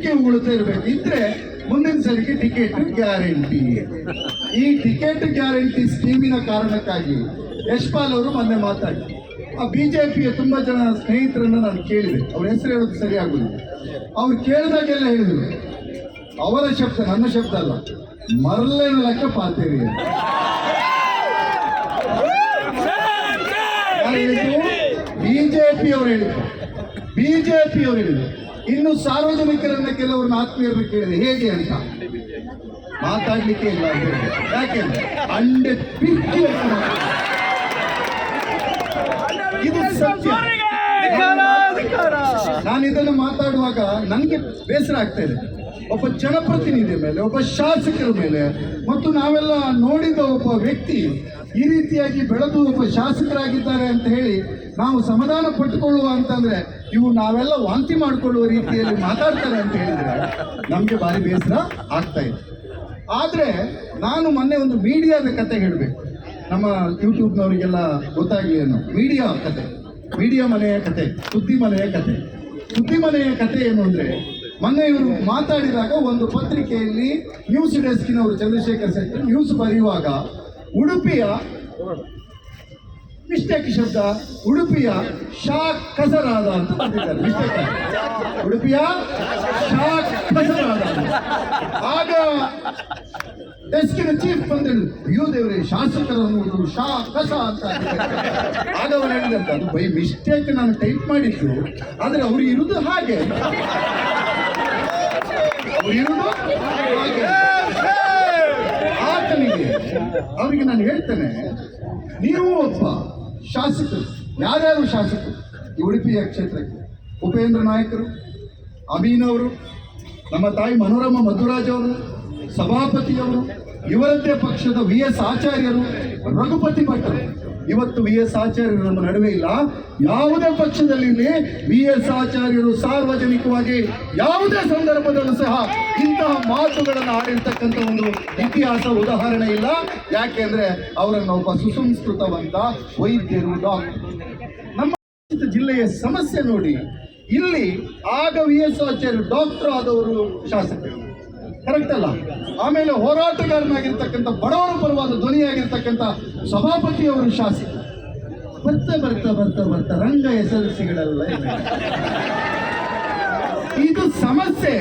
ಉಕ್ಕಿ ಉಗುಳುತ್ತಾ ಇರಬೇಕು. ಇದ್ರೆ ಮುಂದಿನ ಸಲಿಗೆ ಟಿಕೆಟ್ ಗ್ಯಾರಂಟಿ. ಈ ಟಿಕೆಟ್ ಗ್ಯಾರಂಟಿ ಸ್ಕೀಮಿನ ಕಾರಣಕ್ಕಾಗಿ ಯಶ್ಪಾಲ್ ಅವರು ಮೊನ್ನೆ ಮಾತಾಡಿ ಆ ಬಿಜೆಪಿಯ ತುಂಬಾ ಜನ ಸ್ನೇಹಿತರನ್ನ ನಾನು ಕೇಳಿದೆ, ಅವ್ರ ಹೆಸರು ಹೇಳೋದು ಸರಿಯಾಗುದಿಲ್ಲ. ಅವ್ರು ಕೇಳಿದಾಗೆಲ್ಲ ಹೇಳಿದ್ರು, ಅವರ ಶಬ್ದ ನನ್ನ ಶಬ್ದ ಅಲ್ಲ, ಮರಳಿನ ಲೆಕ್ಕ ಪಾತೇರಿ ಬಿಜೆಪಿ ಅವರು ಹೇಳಿದ್ರು. ಬಿಜೆಪಿ ಅವರು ಹೇಳಿದ್ರು. ಇನ್ನು ಸಾರ್ವಜನಿಕರನ್ನ ಕೆಲವ್ರನ್ನ ಆತ್ಮೀಯರನ್ನ ಕೇಳಿದೆ ಹೇಗೆ ಅಂತ, ಮಾತಾಡ್ಲಿಕ್ಕೆ ಇಲ್ಲ ಅಂತ ಹೇಳಿದೆ. ಯಾಕೆಂದ್ರೆ ಅಂಡೆ ಪಿಕ್ಕಿ ಇದು ಸತ್ಯ. ನಾನು ಇದನ್ನು ಮಾತಾಡುವಾಗ ನನಗೆ ಬೇಸರ ಆಗ್ತಾ ಇದೆ. ಒಬ್ಬ ಜನಪ್ರತಿನಿಧಿ ಮೇಲೆ, ಒಬ್ಬ ಶಾಸಕರ ಮೇಲೆ, ಮತ್ತು ನಾವೆಲ್ಲ ನೋಡಿದ ಒಬ್ಬ ವ್ಯಕ್ತಿ ಈ ರೀತಿಯಾಗಿ ಬೆಳೆದು ಒಬ್ಬ ಶಾಸಕರಾಗಿದ್ದಾರೆ ಅಂತ ಹೇಳಿ ನಾವು ಸಮಾಧಾನ ಪಟ್ಟುಕೊಳ್ಳುವ ಅಂತಂದ್ರೆ ಇವು ನಾವೆಲ್ಲ ವಾಂತಿ ಮಾಡಿಕೊಳ್ಳುವ ರೀತಿಯಲ್ಲಿ ಮಾತಾಡ್ತಾರೆ ಅಂತ ಹೇಳಿದ್ರೆ ನಮಗೆ ಭಾರಿ ಬೇಸರ ಆಗ್ತಾ ಇದೆ. ಆದರೆ ನಾನು ಮೊನ್ನೆ ಒಂದು ಮೀಡಿಯಾದ ಕತೆ ಹೇಳಬೇಕು, ನಮ್ಮ ಯೂಟ್ಯೂಬ್ನವರಿಗೆಲ್ಲ ಗೊತ್ತಾಗಲಿ ಅನ್ನೋ ಮೀಡಿಯಾ ಕತೆ, ಮೀಡಿಯಾ ಮನೆಯ ಕತೆ, ಸುದ್ದಿ ಮನೆಯ ಕತೆ. ಸುದ್ದಿ ಮನೆಯ ಕತೆ ಏನು ಅಂದರೆ, ಮೊನ್ನೆ ಇವರು ಮಾತಾಡಿದಾಗ ಒಂದು ಪತ್ರಿಕೆಯಲ್ಲಿ ನ್ಯೂಸ್ ಡೆಸ್ಕಿನವರು ಚಂದ್ರಶೇಖರ್ ಶೆಟ್ಟಿ ನ್ಯೂಸ್ ಬರೆಯುವಾಗ ಉಡುಪಿಯ ಮಿಸ್ಟೇಕ್ ಶಬ್ದ, ಉಡುಪಿಯ ಶಾ ಕಸರಾದ ಅಂತ ಬಂದಿದ್ದಾರೆ. ಮಿಸ್ಟೇಕ್ ಉಡುಪಿಯ ಶಾ ಕಸರಾದ. ಆಗ ಡೆಸ್ಕಿನ ಚೀಫ್ ಬಂದರು, ಅಯ್ಯೋ ದೇವರೇ ಶಾಸಕರನ್ನು ಶಾ ಕಸ ಅಂತ. ಆಗ ಅವರು ಹೇಳಿದಂತ ಅದು ಬೈ ಮಿಸ್ಟೇಕ್ ನಾನು ಟೈಪ್ ಮಾಡಿದ್ದು, ಆದರೆ ಅವರು ಇರುವುದು ಹಾಗೆ, ಅವರು ಇರುವುದು ಹಾಗೆ. ಆತನಿಗೆ ಅವರಿಗೆ ನಾನು ಹೇಳ್ತೇನೆ, ನೀವು ಒಬ್ಬ ಶಾಸಕರು, ಯಾರ್ಯಾರು ಶಾಸಕರು ಈ ಉಡುಪಿಯ ಕ್ಷೇತ್ರಕ್ಕೆ, ಉಪೇಂದ್ರ ನಾಯಕರು, ಅಮೀನವರು, ನಮ್ಮ ತಾಯಿ ಮನೋರಮ ಮಧುರಾಜ್ ಅವರು, ಸಭಾಪತಿಯವರು, ಇವರದ್ದೇ ಪಕ್ಷದ VS ಆಚಾರ್ಯರು, ರಘುಪತಿ ಭಟ್ಟರು. ಇವತ್ತು VS ಆಚಾರ್ಯರು ನಮ್ಮ ನಡುವೆ ಇಲ್ಲ. ಯಾವುದೇ ಪಕ್ಷದಲ್ಲಿ VS ಆಚಾರ್ಯರು ಸಾರ್ವಜನಿಕವಾಗಿ ಯಾವುದೇ ಸಂದರ್ಭದಲ್ಲೂ ಸಹ ಇಂತಹ ಮಾತುಗಳನ್ನು ಆಡಿರ್ತಕ್ಕಂಥ ಒಂದು ಇತಿಹಾಸ ಉದಾಹರಣೆ ಇಲ್ಲ. ಯಾಕೆಂದ್ರೆ ಅವರನ್ನು ಒಬ್ಬ ಸುಸಂಸ್ಕೃತವಂತ ವೈದ್ಯರು, ಡಾಕ್ಟರ್. ನಮ್ಮ ಜಿಲ್ಲೆಯ ಸಮಸ್ಯೆ ನೋಡಿ, ಇಲ್ಲಿ ಆಗ VS ಆಚಾರ್ಯರು ಡಾಕ್ಟರ್ ಆದವರು ಶಾಸಕರು, ಕರೆಕ್ಟ್ ಅಲ್ಲ. ಆಮೇಲೆ ಹೋರಾಟಗಾರನಾಗಿರ್ತಕ್ಕಂಥ ಬಡವರ ಪರವಾದ ಧ್ವನಿಯಾಗಿರ್ತಕ್ಕಂಥ ಸಭಾಪತಿಯವರು ಶಾಸಕ. ಬರ್ತಾ ಬರ್ತಾ ಬರ್ತಾ ಬರ್ತಾ ರಂಗ SLCಗಳೆಲ್ಲ ಇದು ಸಮಸ್ಯೆ.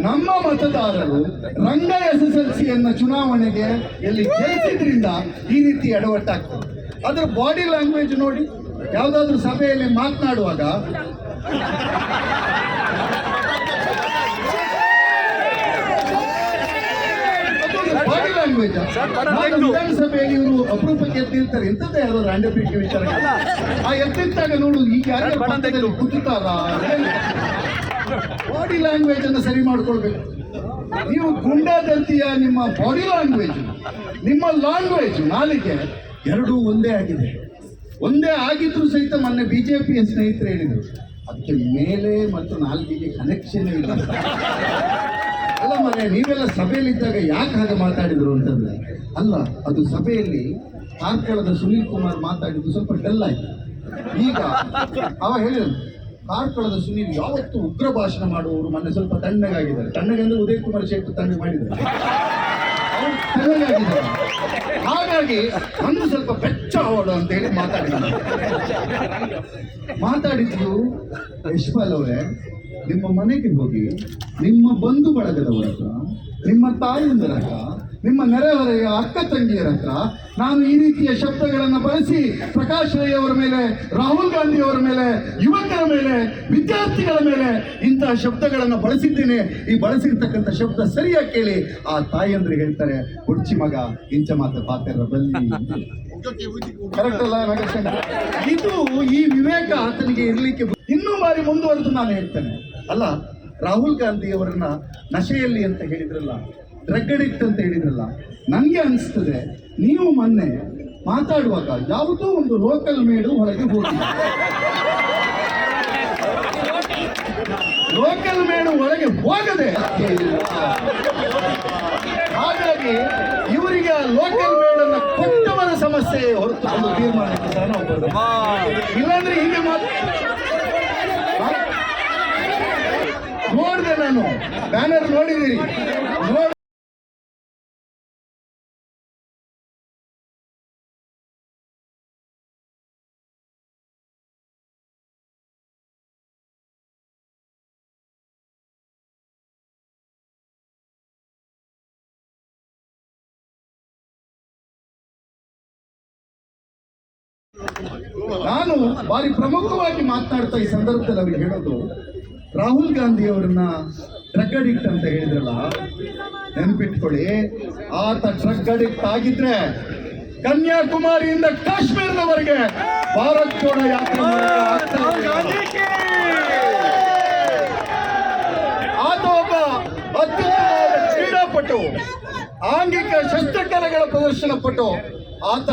ನಮ್ಮ ಮತದಾರರು ರಂಗ SSLCಯನ್ನ ಚುನಾವಣೆಗೆ ಎಲ್ಲಿ ಗೆಲ್ಲಿಸಿದ್ರಿಂದ ಈ ರೀತಿ ಎಡವಟ್ಟಾಗ್ತದೆ. ಅದರ ಬಾಡಿ ಲ್ಯಾಂಗ್ವೇಜ್ ನೋಡಿ, ಯಾವುದಾದ್ರೂ ಸಭೆಯಲ್ಲಿ ಮಾತನಾಡುವಾಗ ಬಾಡಿ ಲ್ಯಾಂಗ್ವೇಜ್. ವಿಧಾನಸಭೆಯಲ್ಲಿ ಇವರು ಅಪರೂಪಕ್ಕೆ ಎತ್ತಿರ್ತಾರೆ, ಎಂತದ್ದೇ ಯಾರೋ ರಾಂಡಪಿಕೆ ವಿಚಾರ. ಆ ಎತ್ತಿದ್ದಾಗ ನೋಡು, ಈಗ ಯಾರು ಕೂತಾರ, ಬಾಡಿ ಲ್ಯಾಂಗ್ವೇಜ್ ಅನ್ನು ಸರಿ ಮಾಡ್ಕೊಳ್ಬೇಕು. ನೀವು ಗುಂಡಾದಂತಿಯ ನಿಮ್ಮ ಬಾಡಿ ಲ್ಯಾಂಗ್ವೇಜ್, ನಿಮ್ಮ ಲ್ಯಾಂಗ್ವೇಜ್, ನಾಲಿಗೆ ಎರಡೂ ಒಂದೇ ಆಗಿದೆ. ಒಂದೇ ಆಗಿದ್ರು ಸಹಿತ ಮೊನ್ನೆ ಬಿಜೆಪಿಯ ಸ್ನೇಹಿತರು ಹೇಳಿದರು, ಅದಕ್ಕೆ ಮೇಲೆ ಮತ್ತು ನಾಲ್ಕಿಗೆ ಕನೆಕ್ಷನ್ ಇಲ್ಲ. ಅಲ್ಲ ಮನೆ, ನೀವೆಲ್ಲ ಸಭೆಯಲ್ಲಿದ್ದಾಗ ಯಾಕೆ ಹಾಗೆ ಮಾತಾಡಿದ್ರು ಅಂತಂದ್ರೆ, ಅಲ್ಲ ಅದು ಸಭೆಯಲ್ಲಿ ಕಾರ್ಕಳದ ಸುನೀಲ್ ಕುಮಾರ್ ಮಾತಾಡಿದ್ದು ಸ್ವಲ್ಪ ಡಲ್ ಆಯ್ತು. ಈಗ ಅವ ಹೇಳಿದ್ರು, ಕಾರ್ಕಳದ ಸುನೀಲ್ ಯಾವತ್ತು ಉಗ್ರ ಭಾಷಣ ಮಾಡುವವರು ಮೊನ್ನೆ ಸ್ವಲ್ಪ ತಣ್ಣಗಾಗಿದ್ದಾರೆ. ತಣ್ಣಗಂದ್ರೆ ಉದಯ್ ಕುಮಾರ್ ಶೆಟ್ಟಿ ತಣ್ಣಗೆ ಮಾಡಿದ್ದಾರೆ, ಅವರು ತಣ್ಣಗಾಗಿದ್ದಾರೆ. ಹಾಗಾಗಿ ಒಂದು ಸ್ವಲ್ಪ ಬೆಚ್ಚ ಅವಳು ಅಂತ ಹೇಳಿ ಮಾತಾಡಿದ್ದು. ಯಶ್ಪಾಲ್ ಅವರೇ, ನಿಮ್ಮ ಮನೆಗೆ ಹೋಗಿ ನಿಮ್ಮ ಬಂಧು ಬಳಗದವರ ಹತ್ರ, ನಿಮ್ಮ ತಾಯಿಯಂದರ ಹತ್ರ, ನಿಮ್ಮ ನೆರೆಹೊರೆಯ ಅಕ್ಕ ತಂಗಿಯರ ಹತ್ರ ನಾನು ಈ ರೀತಿಯ ಶಬ್ದಗಳನ್ನು ಬಳಸಿ ಪ್ರಕಾಶ್ ರೈ ಅವರ ಮೇಲೆ, ರಾಹುಲ್ ಗಾಂಧಿ ಅವರ ಮೇಲೆ, ಯುವಕರ ಮೇಲೆ, ವಿದ್ಯಾರ್ಥಿಗಳ ಮೇಲೆ ಇಂತಹ ಶಬ್ದಗಳನ್ನು ಬಳಸಿದ್ದೇನೆ. ಈ ಬಳಸಿರ್ತಕ್ಕಂಥ ಶಬ್ದ ಸರಿಯಾಗಿ ಕೇಳಿ ಆ ತಾಯಿಯಂದ್ರೆ ಹೇಳ್ತಾರೆ, ಹುಡ್ಚಿ ಮಗ ಇಂಚ ಮಾತ್ರ ಪಾತ್ರ ಬಲ್ಲಿ. ಕರೆಕ್ಟ್ ಅಲ್ಲ ನಾಗೇಶ್? ಇದು ಈ ವಿವೇಕ ಆತನಿಗೆ ಇರಲಿಕ್ಕೆ ಇನ್ನೂ ಬಾರಿ ಮುಂದುವರೆದು ನಾನು ಹೇಳ್ತೇನೆ. ಅಲ್ಲ, ರಾಹುಲ್ ಗಾಂಧಿ ಅವರನ್ನ ನಶೆಯಲ್ಲಿ ಅಂತ ಹೇಳಿದ್ರಲ್ಲ, ಡ್ರಗ್ ಅಡಿಕ್ಟ್ ಅಂತ ಹೇಳಿದ್ರಲ್ಲ, ನನಗೆ ಅನಿಸ್ತದೆ ನೀವು ಮೊನ್ನೆ ಮಾತಾಡುವಾಗ ಯಾವುದೋ ಒಂದು ಲೋಕಲ್ ಮೇಡು ಹೊರಗೆ ಹೋಗಿ, ಲೋಕಲ್ ಮೇಡು ಒಳಗೆ ಹೋಗದೆ, ಹಾಗಾಗಿ ಇವರಿಗೆ ಲೋಕಲ್ ಮೇಡನ್ನ ಕೊಟ್ಟವರ ಸಮಸ್ಯೆ ಹೊರತು ಒಂದು ತೀರ್ಮಾನಕ್ಕೆ ಇಲ್ಲಾಂದ್ರೆ ಹೀಗೆ ನೋಡಿದೆ ನಾನು ನಾನು ಬ್ಯಾನರ್ ನೋಡಿದಿರಿ. ನಾನು ಬಾರಿ ಪ್ರಮುಖವಾಗಿ ಮಾತನಾಡ್ತಾ ಈ ಸಂದರ್ಭದಲ್ಲಿ ಅವ್ರಿಗೆ ಹೇಳೋದು, ರಾಹುಲ್ ಗಾಂಧಿ ಅವರನ್ನ ಡ್ರಗ್ ಅಡಿಕ್ಟ್ ಅಂತ ಹೇಳಿದ್ರಲ್ಲ, ನೆನಪಿಟ್ಕೊಳ್ಳಿ, ಆತ ಡ್ರಗ್ ಅಡಿಕ್ಟ್ ಆಗಿದ್ರೆ ಕನ್ಯಾಕುಮಾರಿಯಿಂದ ಕಾಶ್ಮೀರದವರೆಗೆ ಭಾರತ್ ಜೋಡೋ ಯಾತ್ರೆ ಆತ ಒಬ್ಬ ಅತ್ಯುತ್ತಮವಾದ ಕ್ರೀಡಾಪಟು, ಆಂಗಿಕ ಶಸ್ತ್ರಕಲೆಗಳ ಪ್ರದರ್ಶನ ಪಟು, ಆತ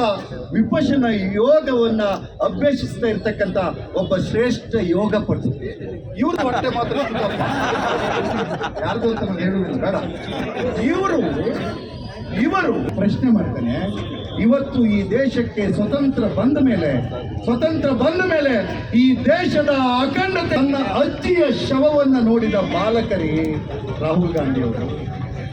ವಿಪಶನ ಯೋಗವನ್ನ ಅಭ್ಯಸಿಸ್ತಾ ಇರ್ತಕ್ಕಂಥ ಒಬ್ಬ ಶ್ರೇಷ್ಠ ಯೋಗಪಟು. ಇವ್ರ ಹೊಟ್ಟೆ ಮಾತ್ರ ಯಾರ್ದು ಅಂತ ನಾನು ಹೇಳುವುದಿಲ್ಲ, ಬೇಡ. ಇವರು ಪ್ರಶ್ನೆ ಮಾಡ್ತಾನೆ, ಇವತ್ತು ಈ ದೇಶಕ್ಕೆ ಸ್ವತಂತ್ರ ಬಂದ ಮೇಲೆ ಈ ದೇಶದ ಅಖಂಡತೆ, ತನ್ನ ಅಜ್ಜಿಯ ಶವವನ್ನ ನೋಡಿದ ಬಾಲಕರೇ ರಾಹುಲ್ ಗಾಂಧಿ ಅವರು.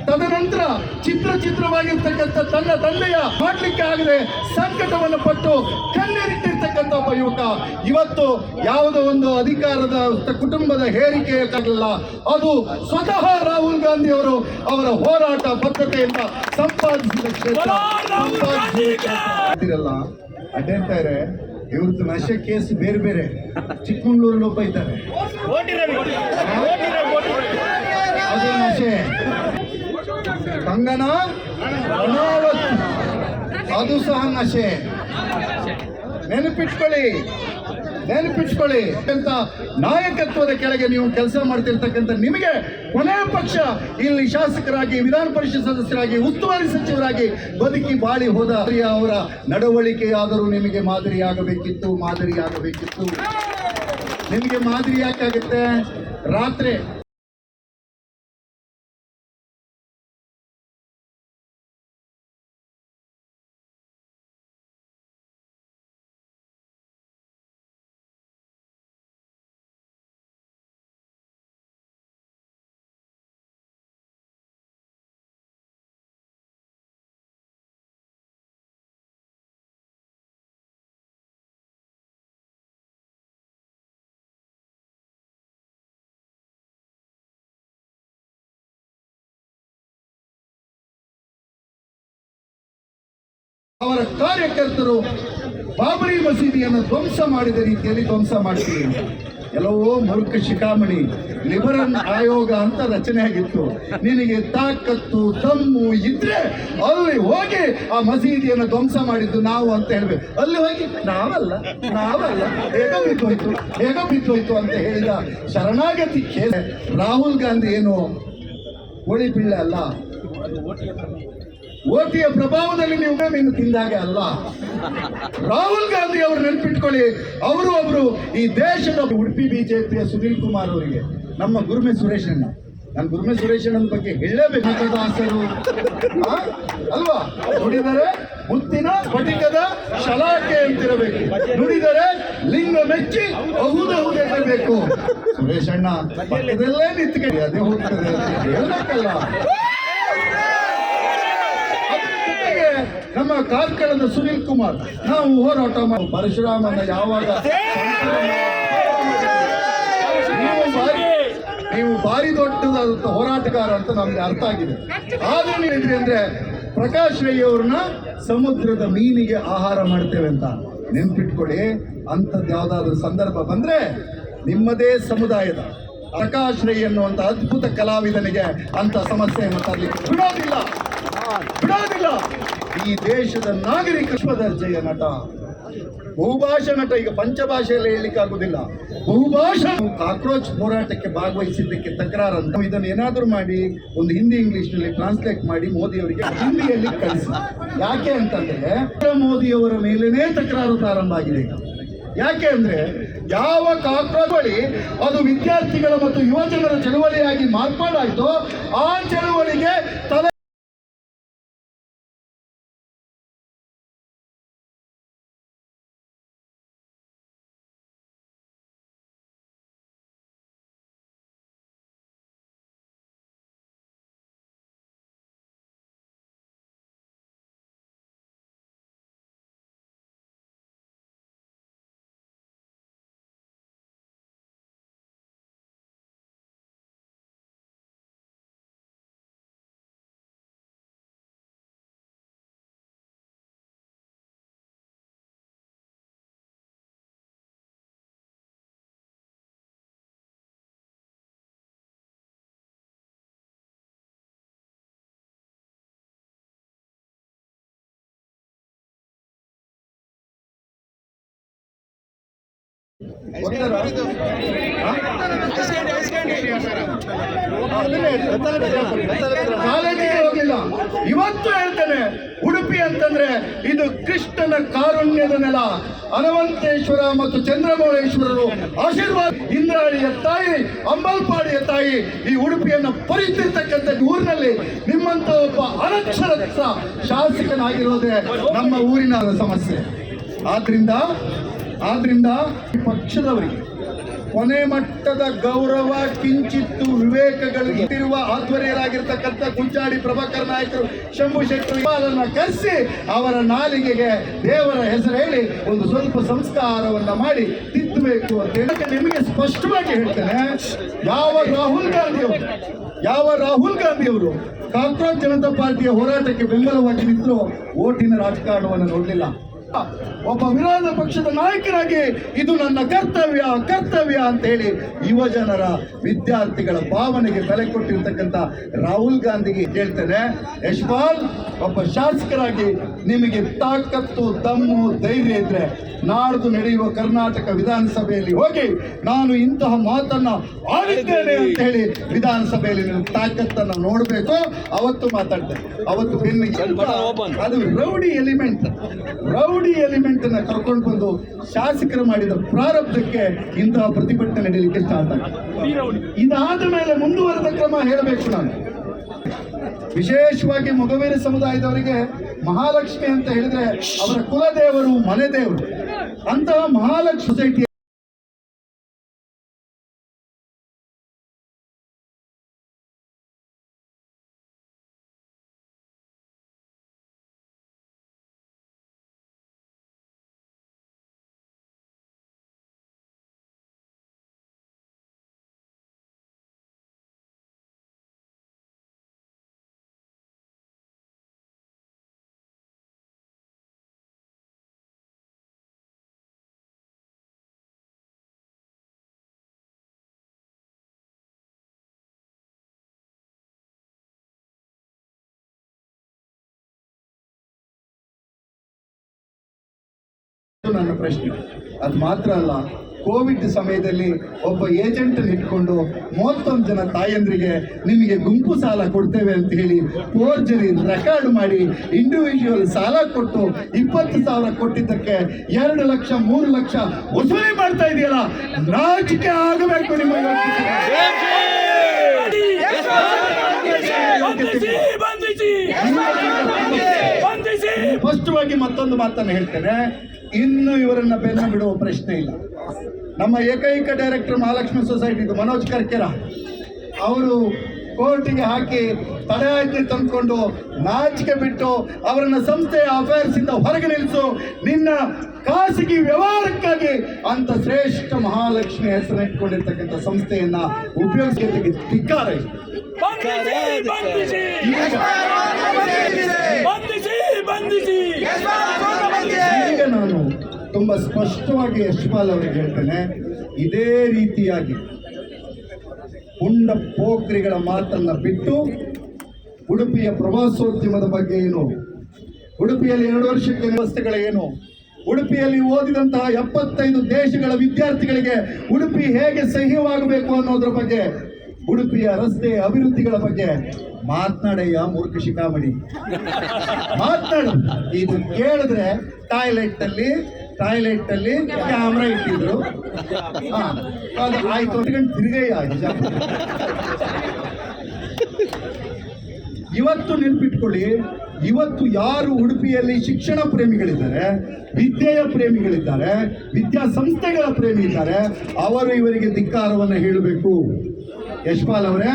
ತದನಂತರ ಚಿತ್ರವಾಗಿರ್ತಕ್ಕಂಥ ತನ್ನ ತಂದೆಯ ಮಾಡಲಿಕ್ಕೆ ಆಗದೆ ಸಂಕಟವನ್ನು ಪಟ್ಟು ಕಣ್ಣೀರಿಟ್ಟಿರ್ತಕ್ಕಂಥ ಒಬ್ಬ ಯುವಕ ಇವತ್ತು ಯಾವುದೋ ಒಂದು ಅಧಿಕಾರದ ಕುಟುಂಬದ ಹೇರಿಕೆಯಾಗಲಿಲ್ಲ, ಅದು ಸ್ವತಃ ರಾಹುಲ್ ಗಾಂಧಿ ಅವರು ಅವರ ಹೋರಾಟ ಬದ್ಧತೆಯಿಂದ ಸಂಪಾದಿಸಿದ ಕ್ಷೇತ್ರ. ಅಡ್ಡಂತಾರೆ ಇವ್ರದ್ದು ನಶೆ ಕೇಸ್ ಬೇರೆ ಬೇರೆ. ಚಿಕ್ಕಮಂಗ್ಳೂರಲ್ಲಿ ಒಬ್ಬ ಇದ್ದಾರೆ, ಅದೇ ನಶೆ. ಕಂಗನ ಅದು ಸಹ ನಶೆ. ನೆನಪಿಟ್ಕೊಳ್ಳಿ ಅಂತ ನಾಯಕತ್ವದ ಕೆಳಗೆ ನೀವು ಕೆಲಸ ಮಾಡ್ತಿರ್ತಕ್ಕಂಥ ನಿಮಗೆ ಕೊನೆಯ ಪಕ್ಷ ಇಲ್ಲಿ ಶಾಸಕರಾಗಿ, ವಿಧಾನ ಪರಿಷತ್ ಸದಸ್ಯರಾಗಿ, ಉಸ್ತುವಾರಿ ಸಚಿವರಾಗಿ ಬದುಕಿ ಬಾಳಿ ಹೋದ ಅವರ ನಡವಳಿಕೆಯಾದರೂ ನಿಮಗೆ ಮಾದರಿಯಾಗಬೇಕಿತ್ತು. ನಿಮಗೆ ಮಾದರಿ ಯಾಕಾಗುತ್ತೆ? ರಾತ್ರಿ ಅವರ ಕಾರ್ಯಕರ್ತರು ಬಾಬರಿ ಮಸೀದಿಯನ್ನು ಧ್ವಂಸ ಮಾಡಿದ ರೀತಿಯಲ್ಲಿ ಧ್ವಂಸ ಮಾಡ್ತೀವಿ. ಎಲ್ಲವೋ ಮೂರ್ಖ ಶಿಖಾಮಣಿ ಲಿಬರಲ್ ಆಯೋಗ ಅಂತ ರಚನೆ ಆಗಿತ್ತು. ನಿನಗೆ ತಾಕತ್ತು ದಮ್ಮು ಇದ್ರೆ ಅಲ್ಲಿ ಹೋಗಿ ಆ ಮಸೀದಿಯನ್ನು ಧ್ವಂಸ ಮಾಡಿದ್ದು ನಾವು ಅಂತ ಹೇಳ್ಬೇಕು. ಅಲ್ಲಿ ಹೋಗಿ ನಾವಲ್ಲ ಹೇಗ ಬಿದ್ದೋಯ್ತು ಅಂತ ಹೇಳಿದ ಶರಣಾಗತಿ ಕೇಸ್. ರಾಹುಲ್ ಗಾಂಧಿ ಏನು ಕೋಳಿ ಪಿಳ್ಳೆ ಅಲ್ಲ, ಓಟಿಯ ಪ್ರಭಾವದಲ್ಲಿ ನೀವು ತಿಂದಾಗ ಅಲ್ಲ. ರಾಹುಲ್ ಗಾಂಧಿ ಅವರು ನೆನಪಿಟ್ಕೊಳ್ಳಿ, ಅವರು ಒಬ್ರು ಈ ದೇಶದ ಉಡುಪಿ ಬಿಜೆಪಿಯ ಸುನೀಲ್ ಕುಮಾರ್ ಅವರಿಗೆ ನಮ್ಮ ಗುರುಮೆ ಸುರೇಶಣ್ಣ, ನಾನು ಗುರುಮೆ ಸುರೇಶಣ್ಣನ ಬಗ್ಗೆ ಹೇಳಲೇಬೇಕು. ದಾಸರು ಅಲ್ವಾ, ನುಡಿದರೆ ಮುತ್ತಿನ ಸ್ಫಟಿಕದ ಶಲಾಕೆ ಅಂತಿರಬೇಕು, ನುಡಿದರೆ ಲಿಂಗ ಮೆಚ್ಚಿ ಹೌದೌದಿರಬೇಕು. ಸುರೇಶಣ್ಣ ಪಕ್ಕದಲ್ಲೇ ನಿಂತ್ಕೊಳ್ಳಿ, ಅದೇ ಹೋಗ್ತದೆ ಹೇಳಬೇಕಲ್ಲ. ನಮ್ಮ ಕಾರ್ಕಳದ ಸುನೀಲ್ ಕುಮಾರ್, ನಾವು ಹೋರಾಟ ಮಾಡಿ ಪರಶುರಾಮನ ಯಾವಾಗ ನೀವು ಭಾರಿ ದೊಡ್ಡದಾದಂಥ ಹೋರಾಟಗಾರ ಅಂತ ನಮ್ಗೆ ಅರ್ಥ ಆಗಿದೆ. ಆದ್ರೆ ನೀವಿದ್ರಿ ಅಂದ್ರೆ ಪ್ರಕಾಶ್ ರೈ ಅವ್ರನ್ನ ಸಮುದ್ರದ ಮೀನಿಗೆ ಆಹಾರ ಮಾಡ್ತೇವೆ ಅಂತ ನೆನ್ಪಿಟ್ಕೊಳ್ಳಿ. ಅಂಥದ್ದು ಯಾವ್ದಾದ್ರು ಸಂದರ್ಭ ಬಂದ್ರೆ ನಿಮ್ಮದೇ ಸಮುದಾಯದ ಪ್ರಕಾಶ್ ರೈ ಅನ್ನುವಂಥ ಅದ್ಭುತ ಕಲಾವಿದನಿಗೆ ಅಂತ ಸಮಸ್ಯೆಯನ್ನು ತರಲಿಕ್ಕೆ ಬಿಡೋದಿಲ್ಲ. ಈ ದೇಶದ ನಾಗರಿಕ ದರ್ಜೆಯ ನಟ, ಬಹುಭಾಷಾ ನಟ. ಈಗ ಪಂಚಭಾಷೆಯಲ್ಲಿ ಹೇಳಲಿಕ್ಕಾಗುವುದಿಲ್ಲ, ಬಹುಭಾಷಾ. ಕಾಕ್ರೋಚ್ ಹೋರಾಟಕ್ಕೆ ಭಾಗವಹಿಸಿದ್ದಕ್ಕೆ ತಕರಾರಂತ ಇದನ್ನು ಏನಾದರೂ ಮಾಡಿ ಒಂದು ಹಿಂದಿ ಇಂಗ್ಲಿಷ್ನಲ್ಲಿ ಟ್ರಾನ್ಸ್ಲೇಟ್ ಮಾಡಿ ಮೋದಿ ಅವರಿಗೆ ಹಿಂದಿಯಲ್ಲಿ ಕಳಿಸಿ. ಯಾಕೆ ಅಂತಂದ್ರೆ ಮೋದಿಯವರ ಮೇಲೇನೇ ತಕರಾರು ಪ್ರಾರಂಭ ಆಗಿದೆ. ಯಾಕೆ ಅಂದ್ರೆ ಯಾವ ಕಾಕ್ರೋಚ್ ಬಳಿ ಅದು ವಿದ್ಯಾರ್ಥಿಗಳ ಮತ್ತು ಯುವಜನರ ಚಳುವಳಿಯಾಗಿ ಮಾರ್ಪಾಡಾಯಿತೋ ಆ ಚಳುವಳಿಗೆ ತಲೆ ಗೊತ್ತಾರಾ? ಕಾಲೇಜಿಗೆ ಹೋಗಿಲ್ಲ. ಇವತ್ತು ಹೇಳ್ತೇನೆ, ಉಡುಪಿ ಅಂತಂದ್ರೆ ಇದು ಕೃಷ್ಣನ ಕಾರುಣ್ಯದ ನೆಲ. ಹನುಮಂತೇಶ್ವರ ಮತ್ತು ಚಂದ್ರಮೌಳೇಶ್ವರರು ಆಶೀರ್ವಾದ, ಇಂದ್ರಾಣಿಯ ತಾಯಿ, ಅಂಬಲ್ಪಾಡಿಯ ತಾಯಿ ಈ ಉಡುಪಿಯನ್ನು ಪರಿತಿರ್ತಕ್ಕಂಥ ಊರಿನಲ್ಲಿ ನಿಮ್ಮಂತ ಒಬ್ಬ ಅನಕ್ಷರಸ್ಥ ಶಾಸಕನಾಗಿರೋದೇ ನಮ್ಮ ಊರಿನ ಸಮಸ್ಯೆ. ಆದ್ರಿಂದ ಈ ಪಕ್ಷದವರಿಗೆ ಕೊನೆ ಮಟ್ಟದ ಗೌರವ, ಕಿಂಚಿತ್ತು ವಿವೇಕಗಳಿರುವ ಆಧ್ವರ್ಯರಾಗಿರ್ತಕ್ಕಂಥ ಗುಂಜಾಡಿ ಪ್ರಭಾಕರ್ ನಾಯಕರು, ಶಂಭು ಶೆಟ್ಟರು ಇವರನ್ನ ಕರೆಸಿ ಅವರ ನಾಲಿಗೆಗೆ ದೇವರ ಹೆಸರು ಹೇಳಿ ಒಂದು ಸ್ವಲ್ಪ ಸಂಸ್ಕಾರವನ್ನ ಮಾಡಿ ತಿದ್ದಬೇಕು ಅಂತ ಹೇಳಿ ನಿಮಗೆ ಸ್ಪಷ್ಟವಾಗಿ ಹೇಳ್ತೇನೆ. ಯಾವ ರಾಹುಲ್ ಗಾಂಧಿ ಅವರು ಕಾಂಗ್ರೆಸ್ ಜನತಾ ಪಾರ್ಟಿಯ ಹೋರಾಟಕ್ಕೆ ಬೆಂಬಲವಾಗಿ ನಿಂತರು, ಓಟಿನ ರಾಜಕಾರಣವನ್ನು ನೋಡಲಿಲ್ಲ. ಒಬ್ಬ ವಿರೋಧ ಪಕ್ಷದ ನಾಯಕರಾಗಿ ಇದು ನನ್ನ ಕರ್ತವ್ಯ ಅಂತ ಹೇಳಿ ಯುವ ಜನರ, ವಿದ್ಯಾರ್ಥಿಗಳ ಭಾವನೆಗೆ ಬೆಲೆ ಕೊಟ್ಟಿರ್ತಕ್ಕಂಥ ರಾಹುಲ್ ಗಾಂಧಿಗೆ ಹೇಳ್ತೇನೆ, ಯಶ್ಪಾಲ್, ಒಬ್ಬ ಶಾಸಕರಾಗಿ ನಿಮಗೆ ತಾಕತ್ತು, ದಮ್ಮು, ಧೈರ್ಯ ಇದ್ರೆ ನಾಡ್ದು ನಡೆಯುವ ಕರ್ನಾಟಕ ವಿಧಾನಸಭೆಯಲ್ಲಿ ಹೋಗಿ ನಾನು ಇಂತಹ ಮಾತನ್ನ ಆಡಿದ್ದೇನೆ ಅಂತ ಹೇಳಿ ವಿಧಾನಸಭೆಯಲ್ಲಿ ನೀವು ತಾಕತ್ತನ್ನು ನೋಡಬೇಕು. ಅವತ್ತು ಮಾತಾಡ್ತೇನೆ. ಅವತ್ತು ಬೆನ್ನಿಗೆ ಅದು ರೌಡಿ ಎಲಿಮೆಂಟ್ ಅನ್ನ ಕರ್ಕೊಂಡು ಬಂದು ಶಾಸಕರು ಮಾಡಿದ ಪ್ರಾರಂಭಕ್ಕೆ ಇಂತಹ ಪ್ರತಿಭಟನೆ ನಡೆಯಲಿಕ್ಕೆ ಸ್ಟಾರ್ಟ್ ಆಗಿದೆ. ಇದಾದ ಮೇಲೆ ಮುಂದುವರೆದ ಕ್ರಮ ಹೇಳಬೇಕು. ನಾನು ವಿಶೇಷವಾಗಿ ಮೊಗವೇರಿ ಸಮುದಾಯದವರಿಗೆ ಮಹಾಲಕ್ಷ್ಮಿ ಅಂತ ಹೇಳಿದ್ರೆ ಅವರ ಕುಲದೇವರು, ಮನೆ ದೇವರು. ಅಂತಹ ಮಹಾಲಕ್ಷ್ಮಿ ಸೊಸೈಟಿ ನನ್ನ ಪ್ರಶ್ನೆ. ಅದು ಮಾತ್ರ ಅಲ್ಲ, ಕೋವಿಡ್ ಸಮಯದಲ್ಲಿ ಒಬ್ಬ ಏಜೆಂಟ್ ಇಟ್ಕೊಂಡು 31 ಜನ ತಾಯಂದ್ರಿಗೆ ನಿಮಗೆ ಗುಂಪು ಸಾಲ ಕೊಡ್ತೇವೆ ಅಂತ ಹೇಳಿ ಫೋರ್ಜರಿ ರೆಕಾರ್ಡ್ ಮಾಡಿ ಇಂಡಿವಿಜುವಲ್ ಸಾಲ ಕೊಟ್ಟು 20,000 ಕೊಟ್ಟಿದ್ದಕ್ಕೆ 2 ಲಕ್ಷ 3 ಲಕ್ಷ ವಸೂಲಿ ಮಾಡ್ತಾ ಇದೆಯಲ್ಲ, ನಾಚಿಕೆ ಆಗಬೇಕು ನಿಮಗೆ. ಸ್ಪಷ್ಟವಾಗಿ ಮತ್ತೊಂದು ಮಾತನ್ನು ಹೇಳ್ತೇನೆ, ಇನ್ನು ಇವರನ್ನ ಬೆನ್ನ ಬಿಡುವ ಪ್ರಶ್ನೆ ಇಲ್ಲ. ನಮ್ಮ ಏಕೈಕ ಡೈರೆಕ್ಟರ್ ಮಹಾಲಕ್ಷ್ಮಿ ಸೊಸೈಟಿದು ಮನೋಜ್ ಕರ್ಕೆರ ಅವರು ಕೋರ್ಟಿಗೆ ಹಾಕಿ ತಡೆಯಾಜ್ಞೆ ತಂದುಕೊಂಡು ನಾಚಿಕೆ ಬಿಟ್ಟು ಅವರನ್ನ ಸಂಸ್ಥೆಯ ಅಫೇರ್ಸ್ ಇಂದ ಹೊರಗೆ ನಿಲ್ಲಿಸು, ನಿನ್ನ ಖಾಸಗಿ ವ್ಯವಹಾರಕ್ಕಾಗಿ ಅಂತ ಶ್ರೇಷ್ಠ ಮಹಾಲಕ್ಷ್ಮಿ ಹೆಸರು ಇಟ್ಕೊಂಡಿರ್ತಕ್ಕಂಥ ಸಂಸ್ಥೆಯನ್ನ ಉಪಯೋಗಿಸಲಿಕ್ಕೆ ಧಿಕ್ಕಾರ. ಈಗ ನಾನು ತುಂಬಾ ಸ್ಪಷ್ಟವಾಗಿ ಯಶ್ಪಾಲ್ ಅವರಿಗೆ ಹೇಳ್ತೇನೆ, ಇದೇ ರೀತಿಯಾಗಿ ಪುಂಡ ಪೋಖ್ರಿಗಳ ಮಾತನ್ನ ಬಿಟ್ಟು ಉಡುಪಿಯ ಪ್ರವಾಸೋದ್ಯಮದ ಬಗ್ಗೆ ಏನು, ಉಡುಪಿಯಲ್ಲಿ 2 ವರ್ಷಕ್ಕೆ ವ್ಯವಸ್ಥೆಗಳೇನು, ಉಡುಪಿಯಲ್ಲಿ ಓದಿದಂತಹ 75 ದೇಶಗಳ ವಿದ್ಯಾರ್ಥಿಗಳಿಗೆ ಉಡುಪಿ ಹೇಗೆ ಸಹ್ಯವಾಗಬೇಕು ಅನ್ನೋದ್ರ ಬಗ್ಗೆ, ಉಡುಪಿಯ ರಸ್ತೆ ಅಭಿವೃದ್ಧಿಗಳ ಬಗ್ಗೆ ಮಾತನಾಡಯ್ಯ ಮೂರ್ಖ ಶಿಖಾಮಣಿ, ಮಾತನಾಡು. ಇದು ಕೇಳಿದ್ರೆ ಟಾಯ್ಲೆಟ್ ಅಲ್ಲಿ ಕ್ಯಾಮ್ರಾ ಇಟ್ಟಿದ್ರು, ಅದು ಆಯ್ತು ತಿರುಗಯ್ಯ. ಇವತ್ತು ನೆನ್ಪಿಟ್ಕೊಳ್ಳಿ, ಇವತ್ತು ಯಾರು ಉಡುಪಿಯಲ್ಲಿ ಶಿಕ್ಷಣ ಪ್ರೇಮಿಗಳಿದ್ದಾರೆ, ವಿದ್ಯೆಯ ಪ್ರೇಮಿಗಳಿದ್ದಾರೆ, ವಿದ್ಯಾಸಂಸ್ಥೆಗಳ ಪ್ರೇಮಿ ಇದ್ದಾರೆ, ಅವರು ಇವರಿಗೆ ಧಿಕ್ಕಾರವನ್ನು ಹೇಳಬೇಕು. ಯಶ್ಪಾಲ್ ಅವರೇ,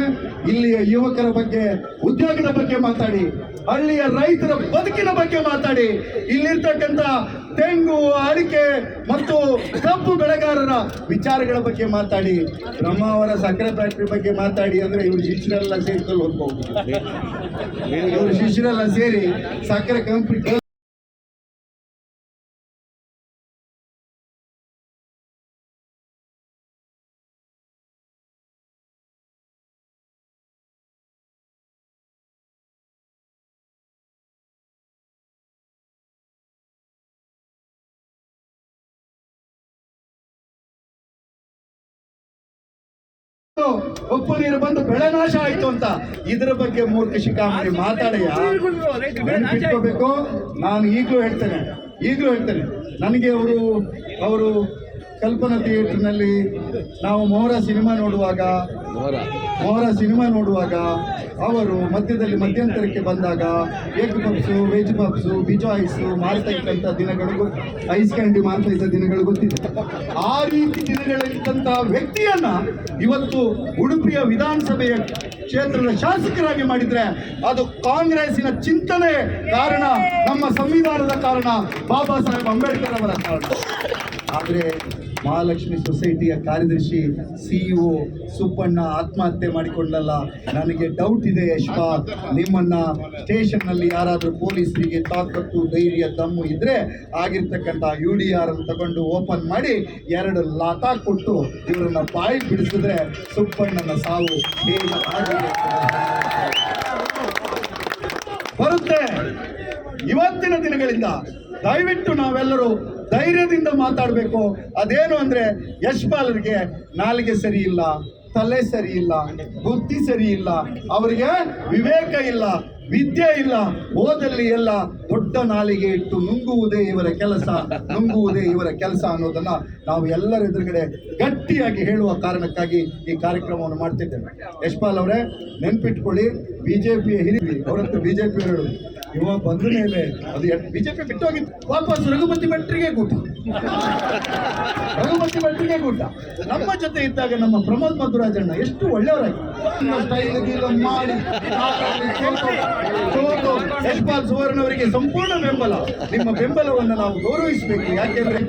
ಇಲ್ಲಿಯ ಯುವಕರ ಬಗ್ಗೆ, ಉದ್ಯೋಗದ ಬಗ್ಗೆ ಮಾತಾಡಿ, ಹಳ್ಳಿಯ ರೈತರ ಬದುಕಿನ ಬಗ್ಗೆ ಮಾತಾಡಿ, ಇಲ್ಲಿರ್ತಕ್ಕಂಥ ತೆಂಗು, ಅಡಿಕೆ ಮತ್ತು ಕಬ್ಬು ಬೆಳೆಗಾರರ ವಿಚಾರಗಳ ಬಗ್ಗೆ ಮಾತಾಡಿ, ಬ್ರಹ್ಮಾವರ ಸಕ್ಕರೆ ಫ್ಯಾಕ್ಟರಿ ಬಗ್ಗೆ ಮಾತಾಡಿ. ಅಂದ್ರೆ ಇವರು ಶಿಷ್ಯರೆಲ್ಲ ಸೇರ್ಕೊಂಡು ಹೋಗ್ಬಹುದು, ಇವರು ಶಿಷ್ಯರೆಲ್ಲ ಸೇರಿ ಸಕ್ಕರೆ ಕಂಪನಿ ಉಪ್ಪು ನೀರು ಬಂದು ಬೆಳೆ ನಾಶ ಆಯ್ತು ಅಂತ ಇದರ ಬಗ್ಗೆ ಮೂರ್ಖ ಶಿಖಾಮಣಿ ಮಾತಾಡೆಯ ನೆನಪಿಟ್ಕೋಬೇಕು. ನಾನು ಈಗಲೂ ಹೇಳ್ತೇನೆ ನನಗೆ ಅವರು ಕಲ್ಪನಾ ಥಿಯೇಟರ್ನಲ್ಲಿ ನಾವು ಮೊಹರ ಸಿನಿಮಾ ನೋಡುವಾಗ ಅವರು ಮಧ್ಯದಲ್ಲಿ ಮಧ್ಯಂತರಕ್ಕೆ ಬಂದಾಗ ಎಗ್ ಪಪ್ಸು, ವೆಜ್ ಪಪ್ಸು, ಬಿಜಾಯ್ಸು ಮಾರ್ತಾ ಇದ್ದಂಥ ದಿನಗಳು, ಐಸ್ ಕ್ಯಾಂಡಿ ಮಾರ್ತಾ ಇದ್ದ ದಿನಗಳು ಗೊತ್ತಿದೆ. ಆ ರೀತಿ ದಿನಗಳಿದ್ದಂತಹ ವ್ಯಕ್ತಿಯನ್ನ ಇವತ್ತು ಉಡುಪಿಯ ವಿಧಾನಸಭೆಯ ಕ್ಷೇತ್ರದ ಶಾಸಕರಾಗಿ ಮಾಡಿದ್ರೆ ಅದು ಕಾಂಗ್ರೆಸ್ಸಿನ ಚಿಂತನೆ ಕಾರಣ, ನಮ್ಮ ಸಂವಿಧಾನದ ಕಾರಣ, ಬಾಬಾ ಸಾಹೇಬ್ ಅಂಬೇಡ್ಕರ್ ಅವರ ಕಾರಣ. ಆದರೆ ಮಹಾಲಕ್ಷ್ಮಿ ಸೊಸೈಟಿಯ ಕಾರ್ಯದರ್ಶಿ CEO ಸುಪ್ಪಣ್ಣ ಆತ್ಮಹತ್ಯೆ ಮಾಡಿಕೊಂಡಲ್ಲ. ನನಗೆ ಡೌಟ್ ಇದೆ ಯಶ್ಪಾಲ್, ನಿಮ್ಮನ್ನ ಸ್ಟೇಷನ್ನಲ್ಲಿ ಯಾರಾದರೂ ಪೊಲೀಸರಿಗೆ ತಾಕತ್ತು, ಧೈರ್ಯ, ದಮ್ಮು ಇದ್ರೆ ಆಗಿರ್ತಕ್ಕಂಥ UDR ಅನ್ನು ತಗೊಂಡು ಓಪನ್ ಮಾಡಿ 2 ಲಾತ ಕೊಟ್ಟು ಇವರನ್ನ ಬಾಯಿ ಬಿಡಿಸಿದ್ರೆ ಸುಪ್ಪಣ್ಣನ ಸಾವು ಹೇಗೆ ಬರುತ್ತೆ. ಇವತ್ತಿನ ದಿನಗಳಿಂದ ದಯವಿಟ್ಟು ನಾವೆಲ್ಲರೂ ಧೈರ್ಯದಿಂದ ಮಾತಾಡಬೇಕು. ಅದೇನು ಅಂದ್ರೆ ಯಶ್ಪಾಲರಿಗೆ ನಾಲಿಗೆ ಸರಿ ಇಲ್ಲ, ತಲೆ ಸರಿ ಇಲ್ಲ, ಬುದ್ಧಿ ಸರಿ ಇಲ್ಲ, ಅವರಿಗೆ ವಿವೇಕ ಇಲ್ಲ, ವಿದ್ಯೆ ಇಲ್ಲ, ಓದಲ್ಲಿ ಎಲ್ಲ ದೊಡ್ಡ ನಾಲಿಗೆ ಇಟ್ಟು ನುಂಗುವುದೇ ಇವರ ಕೆಲಸ ಅನ್ನೋದನ್ನ ನಾವು ಎಲ್ಲರ ಎದುರುಗಡೆ ಗಟ್ಟಿಯಾಗಿ ಹೇಳುವ ಕಾರಣಕ್ಕಾಗಿ ಈ ಕಾರ್ಯಕ್ರಮವನ್ನು ಮಾಡ್ತಿದ್ದೇವೆ. ಯಶ್ಪಾಲ್ ಅವರೇ, ನೆನ್ಪಿಟ್ಕೊಳ್ಳಿ, ಬಿಜೆಪಿಯ ಹಿರಿಯ ಅವರತ್ತು ಬಿಜೆಪಿ ಹೇಳೋದು ಇವ ಬಂದ ಮೇಲೆ ಅದು ಬಿಜೆಪಿ ಬಿಟ್ಟು ಹೋಗಿ ವಾಪಸ್ ರಘುಪತಿ ಭಟ್ರಿಗೆ ಕೂಟ ನಮ್ಮ ಜೊತೆ ಇದ್ದಾಗ ನಮ್ಮ ಪ್ರಮೋದ್ ಮಧುರಾಜಣ್ಣ ಎಷ್ಟು ಒಳ್ಳೆಯವರಾಗಿ ಮಾಡಿ ಯಶ್ಪಾಲ್ ಸುವರ್ಣ ಅವರಿಗೆ ಸಂಪೂರ್ಣ ಬೆಂಬಲ. ನಿಮ್ಮ ಬೆಂಬಲವನ್ನು ನಾವು ಗೌರವಿಸಬೇಕು. ಯಾಕೆಂದ್ರೆ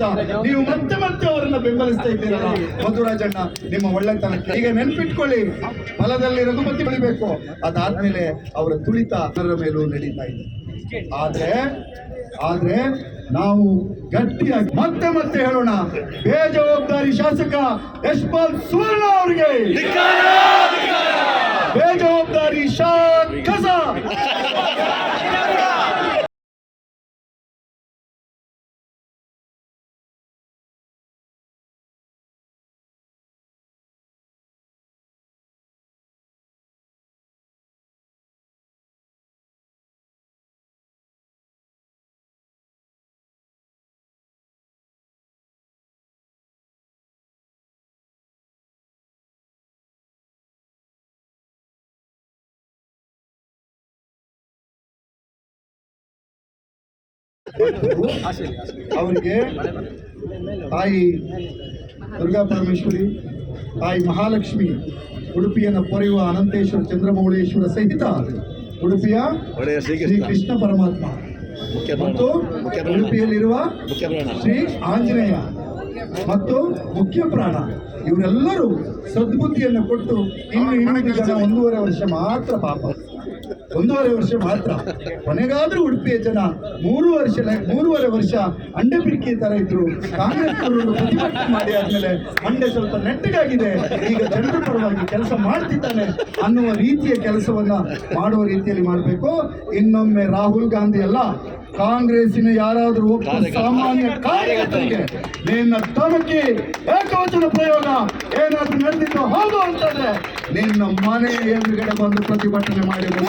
ನೀವು ಮತ್ತೆ ಅವರನ್ನ ಬೆಂಬಲಿಸ್ತಾ ಇದ್ದೀರಲ್ಲ ಮಧುರಾಜಣ್ಣ, ನಿಮ್ಮ ಒಳ್ಳೆತನಕ್ಕೆ. ಈಗ ನೆನ್ಪಿಟ್ಕೊಳ್ಳಿ, ಫಲದಲ್ಲಿ ರಘುಪತಿ ಬೆಳಿಬೇಕು, ಅದಾದ್ಮೇಲೆ ಅವರ ತುಳಿತ ಅದರ ಮೇಲೂ ನಡೀತಾ ಇದೆ. ಆದ್ರೆ ನಾವು ಗಟ್ಟಿಯಾಗಿ ಮತ್ತೆ ಹೇಳೋಣ, ಬೇಜವಾಬ್ದಾರಿ ಶಾಸಕ ಯಶ್ಪಾಲ್ ಸುವರ್ಣ ಅವರಿಗೆ ಬೇಜವಾಬ್ದಾರಿ ಶಾಸಕ. ಅವರಿಗೆ ತಾಯಿ ದುರ್ಗಾ ಪರಮೇಶ್ವರಿ, ತಾಯಿ ಮಹಾಲಕ್ಷ್ಮಿ, ಉಡುಪಿಯನ್ನು ಪೊರೆಯುವ ಅನಂತೇಶ್ವರ ಚಂದ್ರಮೌಳೇಶ್ವರ ಸಹಿತ ಉಡುಪಿಯ ಶ್ರೀ ಕೃಷ್ಣ ಪರಮಾತ್ಮ ಮತ್ತು ಉಡುಪಿಯಲ್ಲಿರುವ ಶ್ರೀ ಆಂಜನೇಯ ಮತ್ತು ಮುಖ್ಯ ಪ್ರಾಣ ಇವರೆಲ್ಲರೂ ಸದ್ಬುದ್ಧಿಯನ್ನು ಕೊಟ್ಟು ಇನ್ನು 1.5 ವರ್ಷ ಮಾತ್ರ, ಪಾಪ 1.5 ವರ್ಷ ಮಾತ್ರ, ಕೊನೆಗಾದ್ರೂ ಉಡುಪಿಯ ಜನ 3.5 ವರ್ಷ ಅಂಡೆ ಪಿಡಿಕೆ ತರ ಇದ್ರು. ಕಾಂಗ್ರೆಸ್ ಪ್ರತಿಭಟನೆ ಮಾಡಿ ಆದ್ಮೇಲೆ ಮಂಡೆ ಸ್ವಲ್ಪ ನೆಟ್ಟಗಾಗಿದೆ, ಈಗ ಜನರ ಪರವಾಗಿ ಕೆಲಸ ಮಾಡ್ತಿದ್ದಾನೆ ಅನ್ನುವ ರೀತಿಯ ಕೆಲಸವನ್ನ ಮಾಡುವ ರೀತಿಯಲ್ಲಿ ಮಾಡಬೇಕು. ಇನ್ನೊಮ್ಮೆ ರಾಹುಲ್ ಗಾಂಧಿ ಅಲ್ಲ, ಕಾಂಗ್ರೆಸ್ಸಿನ ಯಾರಾದರೂ ಒಬ್ಬ ಸಾಮಾನ್ಯ ಕಾರ್ಯಕರ್ತರಿಗೆ ನಿನ್ನ ಧಮಕಿ, ಏಕವಚನ ಪ್ರಯೋಗ ಏನಾದ್ರೂ ನಡೆದಿದ್ದು ಹೌದು ಅಂತಂದ್ರೆ ನಿನ್ನ ಮನೆ ಎದುರುಗಡೆ ಬಂದು ಪ್ರತಿಭಟನೆ ಮಾಡಿದ್ರು.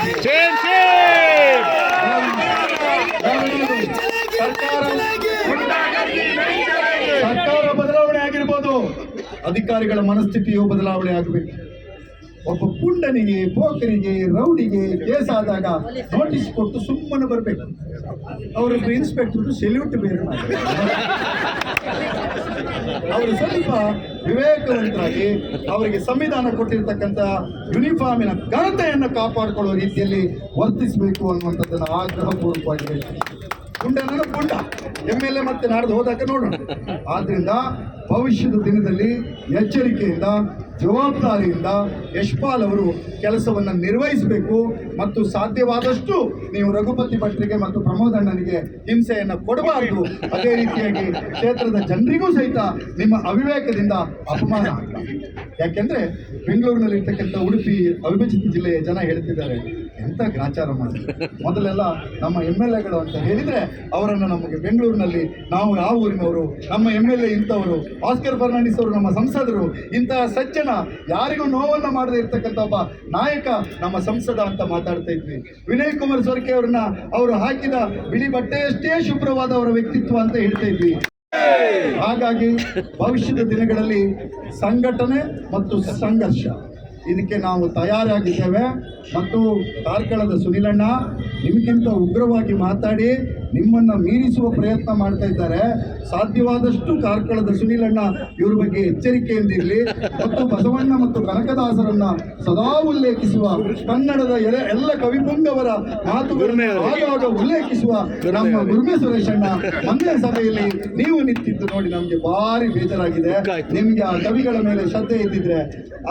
ಸರ್ಕಾರ ಬದಲಾವಣೆ ಆಗಿರ್ಬೋದು, ಅಧಿಕಾರಿಗಳ ಮನಸ್ಥಿತಿಯು ಬದಲಾವಣೆ ಆಗಬೇಕು. ಒಬ್ಬ ಪುಂಡನಿಗೆ, ಪೋಕರಿಗೆ, ರೌಡಿಗೆ ಕೇಸಾದಾಗ ನೋಟಿಸ್ ಕೊಟ್ಟು ಸುಮ್ಮನೆ ಬರಬೇಕು. ಅವರೊಬ್ಬ ಇನ್ಸ್ಪೆಕ್ಟರ್ ಸೆಲ್ಯೂಟ್ ಬೇರೆ ಮಾಡಿ ಅವರು ಸ್ವಲ್ಪ ವಿವೇಕವಂತರಾಗಿ ಅವರಿಗೆ ಸಂವಿಧಾನ ಕೊಟ್ಟಿರ್ತಕ್ಕಂಥ ಯೂನಿಫಾರ್ಮಿನ ಘನತೆಯನ್ನು ಕಾಪಾಡಿಕೊಳ್ಳುವ ರೀತಿಯಲ್ಲಿ ವರ್ತಿಸಬೇಕು ಅನ್ನುವಂಥದ್ದನ್ನು ಆಗ್ರಹಪೂರ್ವಕವಾಗಿ ಹೇಳ್ತೀನಿ. ಪುಂಡನನ್ನು ಪುಂಡ MLA ಮತ್ತೆ ನಾಡ್ದು ಹೋದಾಗ ನೋಡೋಣ. ಆದ್ರಿಂದ ಭವಿಷ್ಯದ ದಿನದಲ್ಲಿ ಎಚ್ಚರಿಕೆಯಿಂದ, ಜವಾಬ್ದಾರಿಯಿಂದ ಯಶ್ಪಾಲ್ ಅವರು ಕೆಲಸವನ್ನು ನಿರ್ವಹಿಸಬೇಕು. ಮತ್ತು ಸಾಧ್ಯವಾದಷ್ಟು ನೀವು ರಘುಪತಿ ಭಟ್ರಿಗೆ ಮತ್ತು ಪ್ರಮೋದ್ ಅಣ್ಣನಿಗೆ ಹಿಂಸೆಯನ್ನು ಕೊಡಬಾರದು. ಅದೇ ರೀತಿಯಾಗಿ ಕ್ಷೇತ್ರದ ಜನರಿಗೂ ಸಹಿತ ನಿಮ್ಮ ಅವಿವೇಕದಿಂದ ಅಪಮಾನ ಆಗ್ತದೆ. ಯಾಕೆಂದ್ರೆ ಬೆಂಗಳೂರಿನಲ್ಲಿ ಇರ್ತಕ್ಕಂಥ ಉಡುಪಿ ಅವಿಭಜಿತ ಜಿಲ್ಲೆಯ ಜನ ಹೇಳ್ತಿದ್ದಾರೆ, ಎಂತ ಗ್ರಾಚಾರ ಮಾಡಿದ್ರು. ಮೊದಲೆಲ್ಲ ನಮ್ಮ MLAಗಳು ಅಂತ ಹೇಳಿದರೆ ಅವರನ್ನು ನಮಗೆ ಬೆಂಗಳೂರಿನಲ್ಲಿ ನಾವು ಯಾವ ಊರಿನವರು, ನಮ್ಮ MLA ಇಂಥವರು, ಆಸ್ಕರ್ ಫರ್ನಾಂಡಿಸ್ ಅವರು ನಮ್ಮ ಸಂಸದರು, ಇಂತಹ ಸಜ್ಜನ, ಯಾರಿಗೂ ನೋವನ್ನು ಮಾಡದೇ ಇರ್ತಕ್ಕಂಥ ಒಬ್ಬ ನಾಯಕ ನಮ್ಮ ಸಂಸದ ಅಂತ ಮಾತಾಡ್ತಾ ಇದ್ವಿ. ವಿನಯ್ ಕುಮಾರ್ ಸೊರಕೆ ಅವ್ರನ್ನ ಅವರು ಹಾಕಿದ ಬಿಳಿ ಬಟ್ಟೆಯಷ್ಟೇ ಶುಭ್ರವಾದ ಅವರ ವ್ಯಕ್ತಿತ್ವ ಅಂತ ಹೇಳ್ತಾ ಇದ್ವಿ. ಹಾಗಾಗಿ ಭವಿಷ್ಯದ ದಿನಗಳಲ್ಲಿ ಸಂಘಟನೆ ಮತ್ತು ಸಂಘರ್ಷ ಇದಕ್ಕೆ ನಾವು ತಯಾರಾಗಿದ್ದೇವೆ. ಮತ್ತು ಕಾರ್ಕಳದ ಸುನಿಲಣ್ಣ ನಿಮಗಿಂತ ಉಗ್ರವಾಗಿ ಮಾತಾಡಿ ನಿಮ್ಮನ್ನು ಮೀರಿಸುವ ಪ್ರಯತ್ನ ಮಾಡ್ತಾ ಇದ್ದಾರೆ. ಸಾಧ್ಯವಾದಷ್ಟು ಕಾರ್ಕಳದ ಸುನಿಲಣ್ಣ ಇವ್ರ ಬಗ್ಗೆ ಎಚ್ಚರಿಕೆಯಿಂದಿರಲಿ. ಮತ್ತು ಬಸವಣ್ಣ ಮತ್ತು ಕನಕದಾಸರನ್ನ ಸದಾ ಉಲ್ಲೇಖಿಸುವ, ಕನ್ನಡದ ಎಲ್ಲ ಕವಿಪುಂಗವರ ಮಾತುಗಳನ್ನು ಆಗಾಗ ಉಲ್ಲೇಖಿಸುವ ನಮ್ಮ ಗುರುಮೆ ಸುರೇಶಣ್ಣ ಮೊನ್ನೆ ಸಭೆಯಲ್ಲಿ ನೀವು ನಿಂತಿದ್ದು ನೋಡಿ ನಮಗೆ ಭಾರಿ ಬೇಜಾರಾಗಿದೆ. ನಿಮ್ಗೆ ಆ ಕವಿಗಳ ಮೇಲೆ ಶ್ರದ್ಧೆ ಇದ್ದಿದ್ರೆ,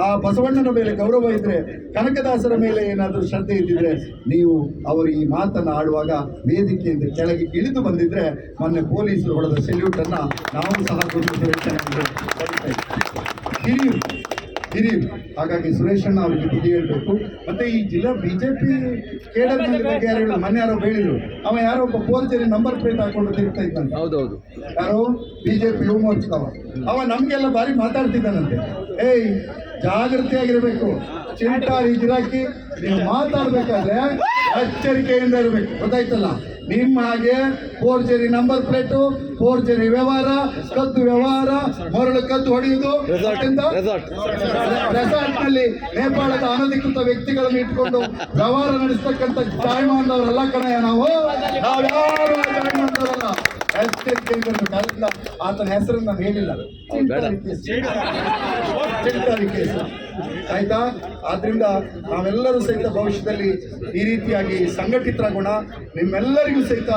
ಆ ಬಸವಣ್ಣನ ಮೇಲೆ ಗೌರವ ಇದ್ರೆ, ಕನಕದಾಸರ ಮೇಲೆ ಏನಾದರೂ ಶ್ರದ್ಧೆ ಇದ್ದಿದ್ರೆ ನೀವು ಅವರು ಈ ಮಾತನ್ನು ಆಡುವಾಗ ವೇದಿಕೆಯಿಂದ ಕೆಳಗೆ ಇಳಿದು ಬಂದಿದ್ರೆ ಮೊನ್ನೆ ಪೊಲೀಸರು ಹೊಡೆದ ಸೆಲ್ಯೂಟ್ ಅನ್ನ ನಾವು ಸಹ ಹಿರಿಯರು. ಹಾಗಾಗಿ ಸುರೇಶಣ್ಣ ಅವರಿಗೆ ಬುದ್ಧಿ ಹೇಳ್ಬೇಕು. ಮತ್ತೆ ಈ ಜಿಲ್ಲಾ ಬಿಜೆಪಿ ಕೇಡರ್ ಬಗ್ಗೆ ಯಾರು ಹೇಳಿ ಮೊನ್ನೆ ಯಾರೋ ಹೇಳಿದ್ರು, ಅವ ಯಾರೋ ಒಬ್ಬ ಫೋರ್ಜರಿ ನಂಬರ್ ಪ್ಲೇಟ್ ಹಾಕೊಂಡು ತಿರ್ತಾ ಇದ್ದಂತೆ. ಹೌದೌದು, ಯಾರೋ ಬಿಜೆಪಿ ಯುವ ಮೋರ್ಚಾದವ ಅವ ನಮ್ಗೆಲ್ಲ ಬಾರಿ ಮಾತಾಡ್ತಿದ್ದಾನಂತೆ. ಏಯ್ ಜಾಗೃತಿಯಾಗಿರ್ಬೇಕು, ಚಿಂಟಾರಿ ಗಿರಾಕಿ, ನೀವು ಮಾತಾಡ್ಬೇಕಾದ್ರೆ ಎಚ್ಚರಿಕೆಯಿಂದ ಇರಬೇಕು, ಗೊತ್ತಾಯ್ತಲ್ಲ? ನಿಮ್ಮ ಹಾಗೆ ಫೋರ್ಜರಿ ನಂಬರ್ ಪ್ಲೇಟು, ಫೋರ್ಜರಿ ವ್ಯವಹಾರ, ಕದ್ದು ವ್ಯವಹಾರ, ಮರಳು ಕದ್ದು ಹೊಡೆಯುವುದು, ರೆಸಾರ್ಟ್ ನಲ್ಲಿ ನೇಪಾಳದ ಅನಧಿಕೃತ ವ್ಯಕ್ತಿಗಳನ್ನು ಇಟ್ಕೊಂಡು ವ್ಯವಹಾರ ನಡೆಸ್ತಕ್ಕಂಥ ಜಾಯಮಾನದವರಲ್ಲ ಕಣಯ್ಯ ನಾವು ಯಾರು ಜಾಯಮಾನದವರಲ್ಲ. ಎಚ್ಚರಿಕೆಯಿಂದ ಇರಬೇಕು. ಆತನ ಹೆಸರನ್ನು ನಾನು ಹೇಳಿಲ್ಲ, ಚಿಂಟಾರಿ ಕೇಸ್ ಆಯ್ತಾ? ಆದ್ರಿಂದ ನಾವೆಲ್ಲರೂ ಸಹಿತ ಭವಿಷ್ಯದಲ್ಲಿ ಈ ರೀತಿಯಾಗಿ ಸಂಘಟಿತರಾಗೋಣ. ನಿಮ್ಮೆಲ್ಲರಿಗೂ ಸಹಿತ